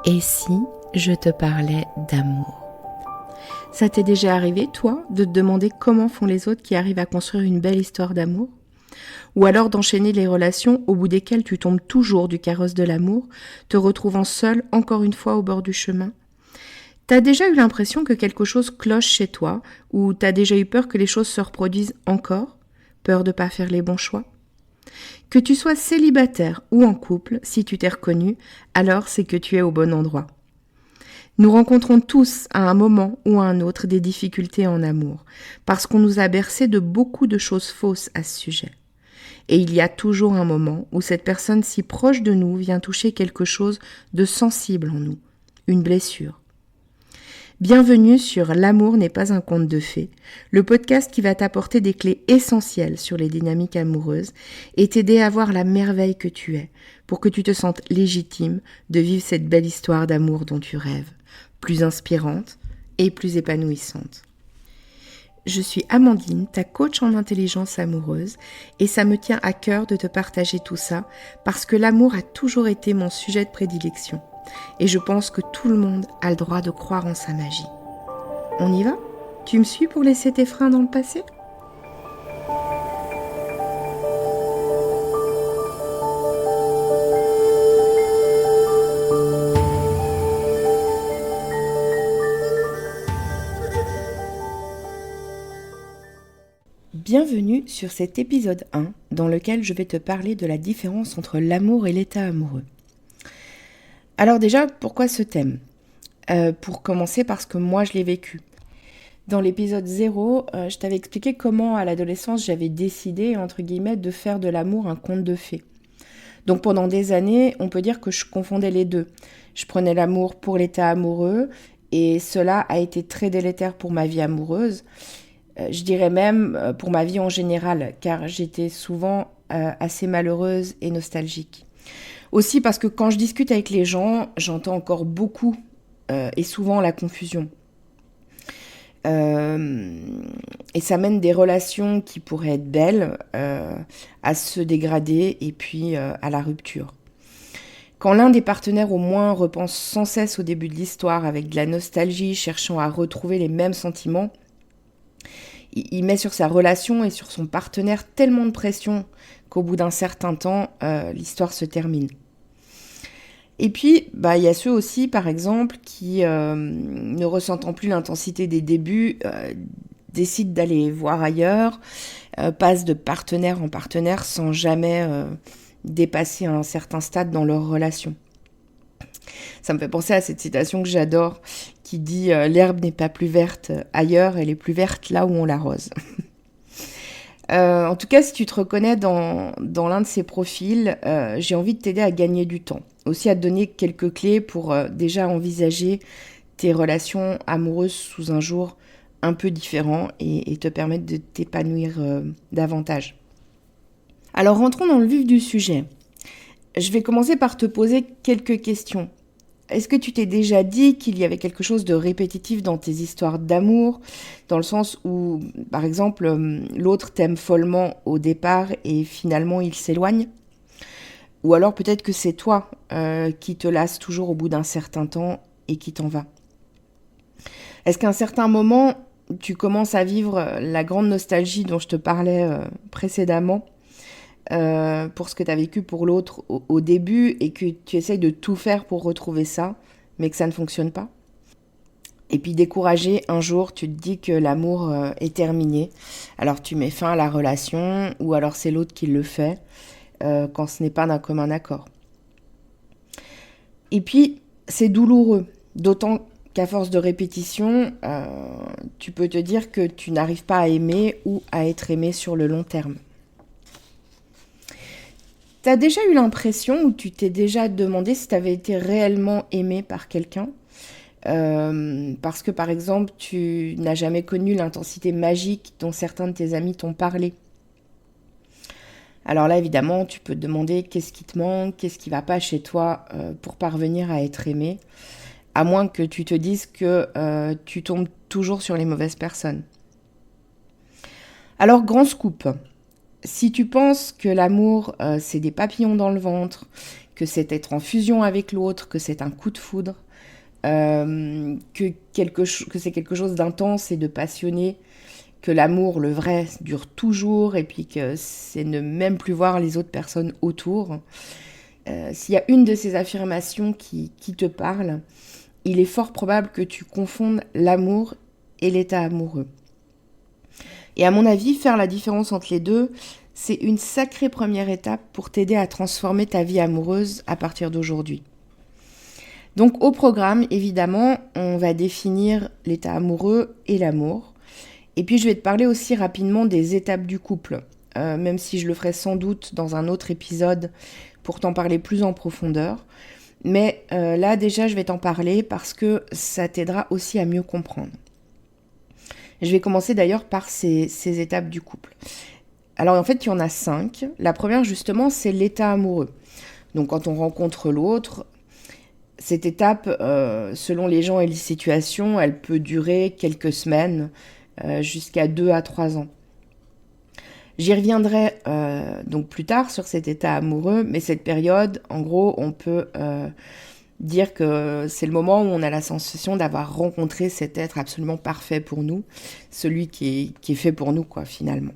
Et si je te parlais d'amour ? Ça t'est déjà arrivé, toi, de te demander comment font les autres qui arrivent à construire une belle histoire d'amour ? Ou alors d'enchaîner les relations au bout desquelles tu tombes toujours du carrosse de l'amour, te retrouvant seul encore une fois au bord du chemin ? T'as déjà eu l'impression que quelque chose cloche chez toi, ou t'as déjà eu peur que les choses se reproduisent encore ? Peur de pas faire les bons choix ? Que tu sois célibataire ou en couple, si tu t'es reconnu, alors c'est que tu es au bon endroit. Nous rencontrons tous à un moment ou à un autre des difficultés en amour, parce qu'on nous a bercé de beaucoup de choses fausses à ce sujet. Et il y a toujours un moment où cette personne si proche de nous vient toucher quelque chose de sensible en nous, une blessure. Bienvenue sur L'amour n'est pas un conte de fées, le podcast qui va t'apporter des clés essentielles sur les dynamiques amoureuses et t'aider à voir la merveille que tu es, pour que tu te sentes légitime de vivre cette belle histoire d'amour dont tu rêves, plus inspirante et plus épanouissante. Je suis Amandine, ta coach en intelligence amoureuse, et ça me tient à cœur de te partager tout ça parce que l'amour a toujours été mon sujet de prédilection. Et je pense que tout le monde a le droit de croire en sa magie. On y va ? Tu me suis pour laisser tes freins dans le passé ? Bienvenue sur cet épisode 1 dans lequel je vais te parler de la différence entre l'amour et l'état amoureux. Alors déjà, pourquoi ce thème ? Pour commencer, parce que moi je l'ai vécu. Dans l'épisode 0, je t'avais expliqué comment à l'adolescence j'avais décidé, entre guillemets, de faire de l'amour un conte de fées. Donc pendant des années, on peut dire que je confondais les deux. Je prenais l'amour pour l'état amoureux et cela a été très délétère pour ma vie amoureuse. Je dirais même pour ma vie en général, car j'étais souvent assez malheureuse et nostalgique. Aussi parce que quand je discute avec les gens, j'entends encore beaucoup et souvent la confusion. Et ça mène des relations qui pourraient être belles à se dégrader et puis à la rupture. Quand l'un des partenaires au moins repense sans cesse au début de l'histoire avec de la nostalgie, cherchant à retrouver les mêmes sentiments, il met sur sa relation et sur son partenaire tellement de pression qu'au bout d'un certain temps, l'histoire se termine. Et puis, il y a ceux aussi, par exemple, qui, ne ressentant plus l'intensité des débuts, décident d'aller voir ailleurs, passent de partenaire en partenaire sans jamais dépasser un certain stade dans leur relation. Ça me fait penser à cette citation que j'adore, qui dit « L'herbe n'est pas plus verte ailleurs, elle est plus verte là où on l'arrose ». En tout cas, si tu te reconnais dans l'un de ces profils, j'ai envie de t'aider à gagner du temps. Aussi à te donner quelques clés pour déjà envisager tes relations amoureuses sous un jour un peu différent et te permettre de t'épanouir davantage. Alors rentrons dans le vif du sujet. Je vais commencer par te poser quelques questions. Est-ce que tu t'es déjà dit qu'il y avait quelque chose de répétitif dans tes histoires d'amour, dans le sens où, par exemple, l'autre t'aime follement au départ et finalement il s'éloigne ? Ou alors peut-être que c'est toi qui te lasses toujours au bout d'un certain temps et qui t'en vas ? Est-ce qu'à un certain moment, tu commences à vivre la grande nostalgie dont je te parlais précédemment pour ce que tu as vécu pour l'autre au début et que tu essayes de tout faire pour retrouver ça, mais que ça ne fonctionne pas ? Et puis découragé, un jour, tu te dis que l'amour est terminé. Alors tu mets fin à la relation ou alors c'est l'autre qui le fait quand ce n'est pas d'un commun accord. Et puis, c'est douloureux, d'autant qu'à force de répétition, tu peux te dire que tu n'arrives pas à aimer ou à être aimé sur le long terme. T'as déjà eu l'impression ou tu t'es déjà demandé si t'avais été réellement aimé par quelqu'un ? Parce que par exemple, tu n'as jamais connu l'intensité magique dont certains de tes amis t'ont parlé. Alors là, évidemment, tu peux te demander qu'est-ce qui te manque, qu'est-ce qui ne va pas chez toi pour parvenir à être aimé, à moins que tu te dises que tu tombes toujours sur les mauvaises personnes. Alors, grand scoop. Si tu penses que l'amour, c'est des papillons dans le ventre, que c'est être en fusion avec l'autre, que c'est un coup de foudre, que c'est quelque chose d'intense et de passionné, que l'amour, le vrai, dure toujours et puis que c'est ne même plus voir les autres personnes autour. S'il y a une de ces affirmations qui te parle, il est fort probable que tu confondes l'amour et l'état amoureux. Et à mon avis, faire la différence entre les deux, c'est une sacrée première étape pour t'aider à transformer ta vie amoureuse à partir d'aujourd'hui. Donc au programme, évidemment, on va définir l'état amoureux et l'amour. Et puis je vais te parler aussi rapidement des étapes du couple, même si je le ferai sans doute dans un autre épisode pour t'en parler plus en profondeur. Mais là déjà je vais t'en parler parce que ça t'aidera aussi à mieux comprendre. Je vais commencer d'ailleurs par ces étapes du couple. Alors en fait il y en a 5. La première justement c'est l'état amoureux. Donc quand on rencontre l'autre, cette étape, selon les gens et les situations, elle peut durer quelques semaines, jusqu'à 2 à 3 ans. J'y reviendrai donc plus tard sur cet état amoureux, mais cette période, en gros, on peut dire que c'est le moment où on a la sensation d'avoir rencontré cet être absolument parfait pour nous, celui qui est fait pour nous, quoi, finalement.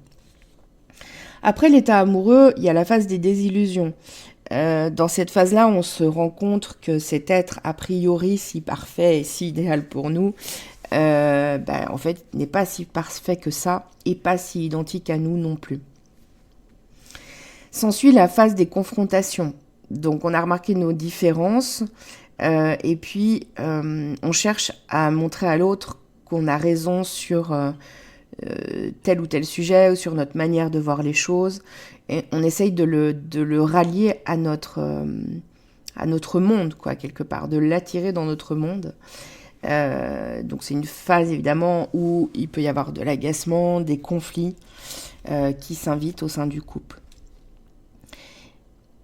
Après l'état amoureux, il y a la phase des désillusions. Dans cette phase-là, on se rend compte que cet être a priori si parfait et si idéal pour nous, en fait, n'est pas si parfait que ça et pas si identique à nous non plus. S'ensuit la phase des confrontations. Donc, on a remarqué nos différences et puis on cherche à montrer à l'autre qu'on a raison sur tel ou tel sujet ou sur notre manière de voir les choses. Et on essaye de le rallier à notre monde, quoi, quelque part, de l'attirer dans notre monde. Donc c'est une phase évidemment où il peut y avoir de l'agacement, des conflits qui s'invitent au sein du couple.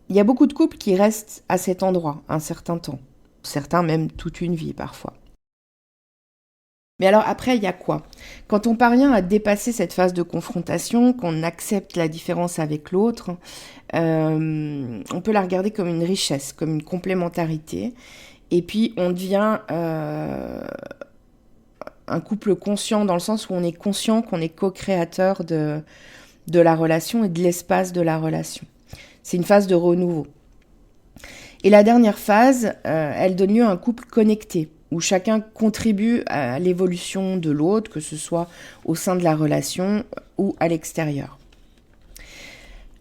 Il y a beaucoup de couples qui restent à cet endroit un certain temps, certains même toute une vie parfois. Mais alors après, il y a quoi ? Quand on parvient à dépasser cette phase de confrontation, qu'on accepte la différence avec l'autre, on peut la regarder comme une richesse, comme une complémentarité. Et puis on devient un couple conscient dans le sens où on est conscient qu'on est co-créateur de la relation et de l'espace de la relation. C'est une phase de renouveau. Et la dernière phase, elle donne lieu à un couple connecté, où chacun contribue à l'évolution de l'autre, que ce soit au sein de la relation ou à l'extérieur.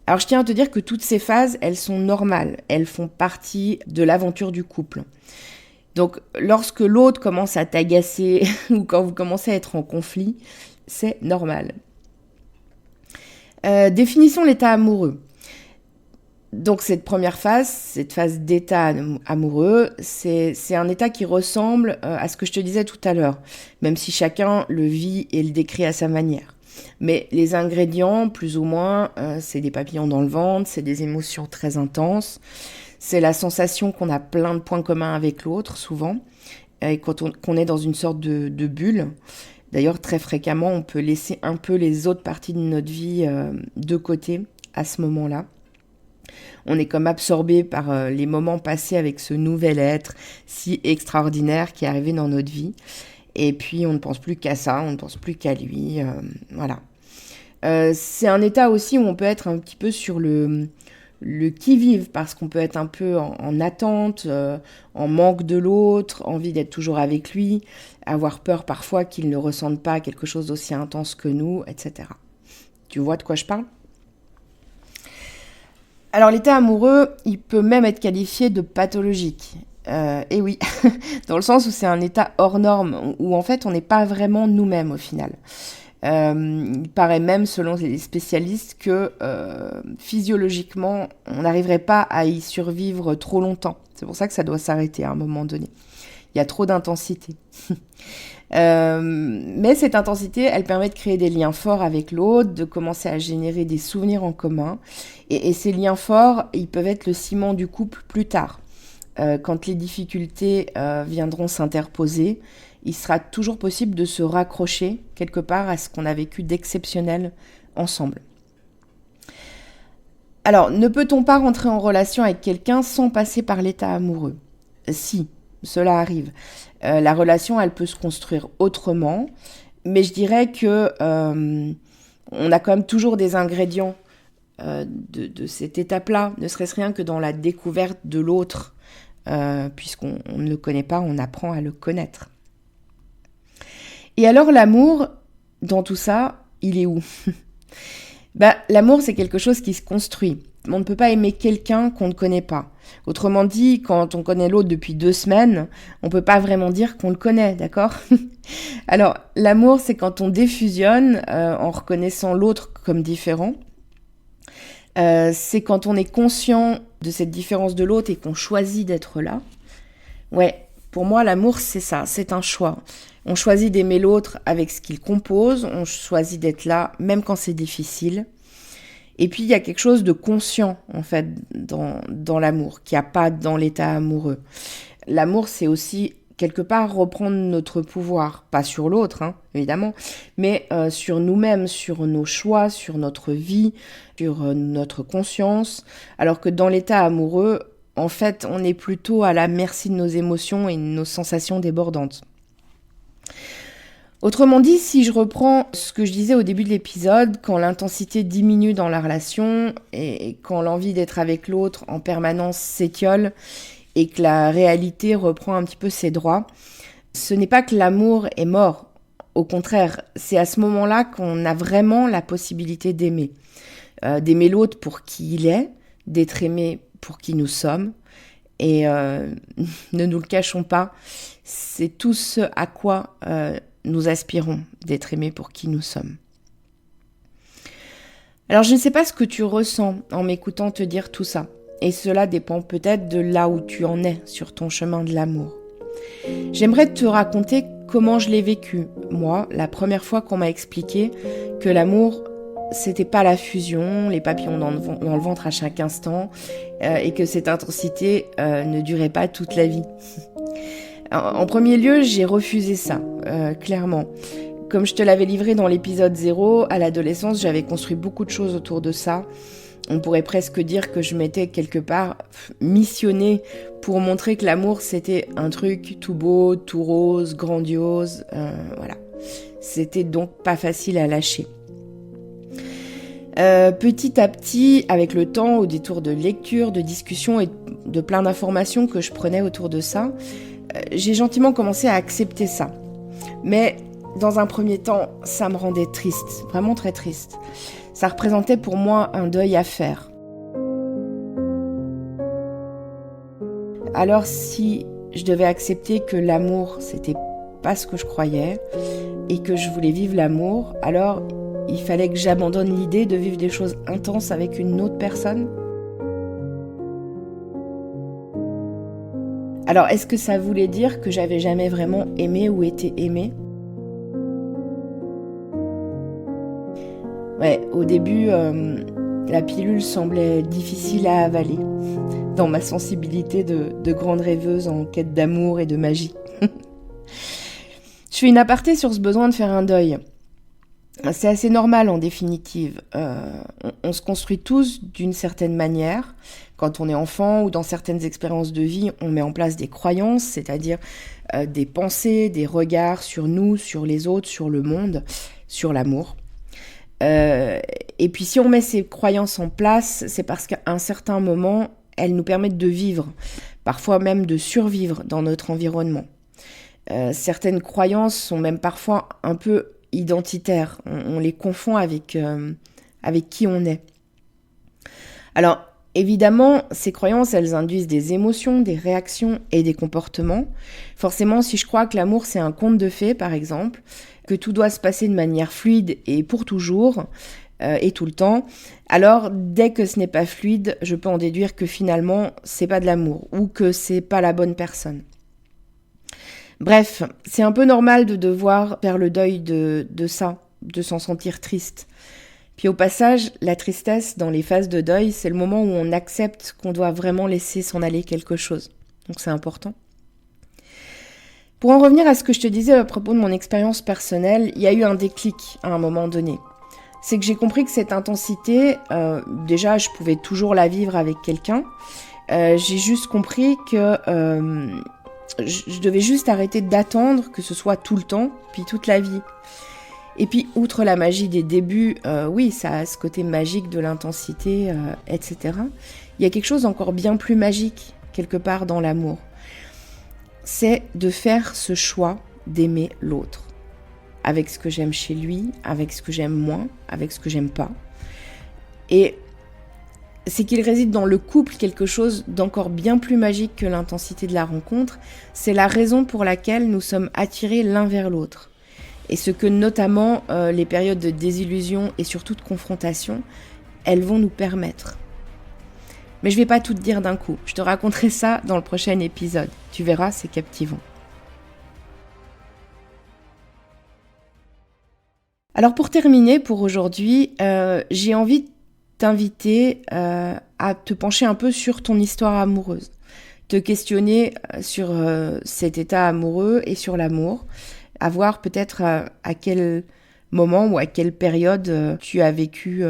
Alors je tiens à te dire que toutes ces phases, elles sont normales, elles font partie de l'aventure du couple. Donc lorsque l'autre commence à t'agacer ou quand vous commencez à être en conflit, c'est normal. Définissons l'état amoureux. Donc cette première phase, cette phase d'état amoureux, c'est un état qui ressemble à ce que je te disais tout à l'heure, même si chacun le vit et le décrit à sa manière. Mais les ingrédients, plus ou moins, c'est des papillons dans le ventre, c'est des émotions très intenses, c'est la sensation qu'on a plein de points communs avec l'autre, souvent, et qu'on est dans une sorte de bulle. D'ailleurs, très fréquemment, on peut laisser un peu les autres parties de notre vie de côté à ce moment-là. On est comme absorbé par les moments passés avec ce nouvel être si extraordinaire qui est arrivé dans notre vie. Et puis, on ne pense plus qu'à ça, on ne pense plus qu'à lui. Voilà. C'est un état aussi où on peut être un petit peu sur le qui-vive, parce qu'on peut être un peu en attente, en manque de l'autre, envie d'être toujours avec lui, avoir peur parfois qu'il ne ressente pas quelque chose d'aussi intense que nous, etc. Tu vois de quoi je parle ? Alors l'état amoureux, il peut même être qualifié de pathologique. Et oui, dans le sens où c'est un état hors norme, où en fait on n'est pas vraiment nous-mêmes au final. Il paraît même, selon les spécialistes, que physiologiquement, on n'arriverait pas à y survivre trop longtemps. C'est pour ça que ça doit s'arrêter à un moment donné. Il y a trop d'intensité. Mais cette intensité, elle permet de créer des liens forts avec l'autre, de commencer à générer des souvenirs en commun. Et ces liens forts, ils peuvent être le ciment du couple plus tard. Quand les difficultés viendront s'interposer, il sera toujours possible de se raccrocher quelque part à ce qu'on a vécu d'exceptionnel ensemble. Alors, ne peut-on pas rentrer en relation avec quelqu'un sans passer par l'état amoureux ? Si, cela arrive. La relation, elle peut se construire autrement, mais je dirais que on a quand même toujours des ingrédients de cette étape-là, ne serait-ce rien que dans la découverte de l'autre, puisqu'on ne le connaît pas, on apprend à le connaître. Et alors l'amour, dans tout ça, il est où ? L'amour, c'est quelque chose qui se construit. On ne peut pas aimer quelqu'un qu'on ne connaît pas. Autrement dit, quand on connaît l'autre depuis 2 semaines, on ne peut pas vraiment dire qu'on le connaît, d'accord ? Alors, l'amour, c'est quand on défusionne en reconnaissant l'autre comme différent. C'est quand on est conscient de cette différence de l'autre et qu'on choisit d'être là. Ouais, pour moi, l'amour, c'est ça, c'est un choix. On choisit d'aimer l'autre avec ce qu'il compose, on choisit d'être là, même quand c'est difficile. Et puis, il y a quelque chose de conscient, en fait, dans l'amour, qu'il n'y a pas dans l'état amoureux. L'amour, c'est aussi, quelque part, reprendre notre pouvoir, pas sur l'autre, hein, évidemment, mais sur nous-mêmes, sur nos choix, sur notre vie, sur notre conscience. Alors que dans l'état amoureux, en fait, on est plutôt à la merci de nos émotions et de nos sensations débordantes. Autrement dit, si je reprends ce que je disais au début de l'épisode, quand l'intensité diminue dans la relation et quand l'envie d'être avec l'autre en permanence s'étiole et que la réalité reprend un petit peu ses droits, ce n'est pas que l'amour est mort. Au contraire, c'est à ce moment-là qu'on a vraiment la possibilité d'aimer. D'aimer l'autre pour qui il est, d'être aimé pour qui nous sommes. Et ne nous le cachons pas, c'est tout ce à quoi nous aspirons, d'être aimés pour qui nous sommes. Alors je ne sais pas ce que tu ressens en m'écoutant te dire tout ça. Et cela dépend peut-être de là où tu en es sur ton chemin de l'amour. J'aimerais te raconter comment je l'ai vécu, moi, la première fois qu'on m'a expliqué que l'amour, c'était pas la fusion, les papillons dans le ventre à chaque instant, et que cette intensité ne durait pas toute la vie. En premier lieu, j'ai refusé ça, clairement. Comme je te l'avais livré dans l'épisode 0, à l'adolescence, j'avais construit beaucoup de choses autour de ça. On pourrait presque dire que je m'étais quelque part missionnée pour montrer que l'amour, c'était un truc tout beau, tout rose, grandiose. Voilà. C'était donc pas facile à lâcher. Petit à petit, avec le temps, au détour de lecture, de discussions et de plein d'informations que je prenais autour de ça, j'ai gentiment commencé à accepter ça. Mais dans un premier temps, ça me rendait triste, vraiment très triste. Ça représentait pour moi un deuil à faire. Alors si je devais accepter que l'amour, c'était pas ce que je croyais, et que je voulais vivre l'amour, alors il fallait que j'abandonne l'idée de vivre des choses intenses avec une autre personne. Alors, est-ce que ça voulait dire que j'avais jamais vraiment aimé ou été aimée ? Ouais, au début, la pilule semblait difficile à avaler, dans ma sensibilité de grande rêveuse en quête d'amour et de magie. Je fais une aparté sur ce besoin de faire un deuil. C'est assez normal en définitive. On se construit tous d'une certaine manière. Quand on est enfant ou dans certaines expériences de vie, on met en place des croyances, c'est-à-dire des pensées, des regards sur nous, sur les autres, sur le monde, sur l'amour. Et puis si on met ces croyances en place, c'est parce qu'à un certain moment, elles nous permettent de vivre, parfois même de survivre dans notre environnement. Certaines croyances sont même parfois un peu identitaires. On les confond avec qui on est. Alors, évidemment, ces croyances, elles induisent des émotions, des réactions et des comportements. Forcément, si je crois que l'amour, c'est un conte de fées, par exemple, que tout doit se passer de manière fluide et pour toujours, et tout le temps, alors dès que ce n'est pas fluide, je peux en déduire que finalement, c'est pas de l'amour, ou que c'est pas la bonne personne. Bref, c'est un peu normal de devoir faire le deuil de ça, de s'en sentir triste. Puis au passage, la tristesse dans les phases de deuil, c'est le moment où on accepte qu'on doit vraiment laisser s'en aller quelque chose. Donc c'est important. Pour en revenir à ce que je te disais à propos de mon expérience personnelle, il y a eu un déclic à un moment donné. c'est que j'ai compris que cette intensité, déjà, je pouvais toujours la vivre avec quelqu'un. J'ai juste compris que je devais juste arrêter d'attendre que ce soit tout le temps, puis toute la vie. Et puis, outre la magie des débuts, oui, ça a ce côté magique de l'intensité, etc. Il y a quelque chose d'encore bien plus magique, quelque part dans l'amour. C'est de faire ce choix d'aimer l'autre. Avec ce que j'aime chez lui, avec ce que j'aime moins, avec ce que j'aime pas. Et c'est qu'il réside dans le couple quelque chose d'encore bien plus magique que l'intensité de la rencontre. C'est la raison pour laquelle nous sommes attirés l'un vers l'autre. Et ce que notamment les périodes de désillusion et surtout de confrontation, elles vont nous permettre. Mais je vais pas tout te dire d'un coup, je te raconterai ça dans le prochain épisode. Tu verras, c'est captivant. Alors pour terminer, pour aujourd'hui, j'ai envie de t'inviter à te pencher un peu sur ton histoire amoureuse. Te questionner sur cet état amoureux et sur l'amour. À voir peut-être à quel moment ou à quelle période tu as vécu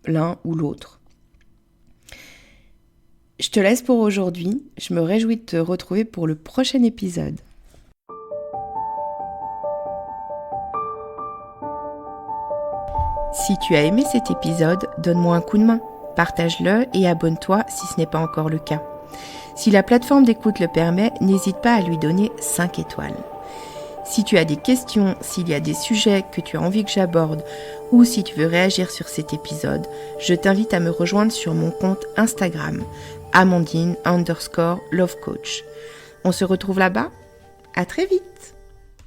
l'un ou l'autre. Je te laisse pour aujourd'hui. Je me réjouis de te retrouver pour le prochain épisode. Si tu as aimé cet épisode, donne-moi un coup de main. Partage-le et abonne-toi si ce n'est pas encore le cas. Si la plateforme d'écoute le permet, n'hésite pas à lui donner 5 étoiles. Si tu as des questions, s'il y a des sujets que tu as envie que j'aborde ou si tu veux réagir sur cet épisode, je t'invite à me rejoindre sur mon compte Instagram, Amandine_lovecoach. On se retrouve là-bas ? À très vite !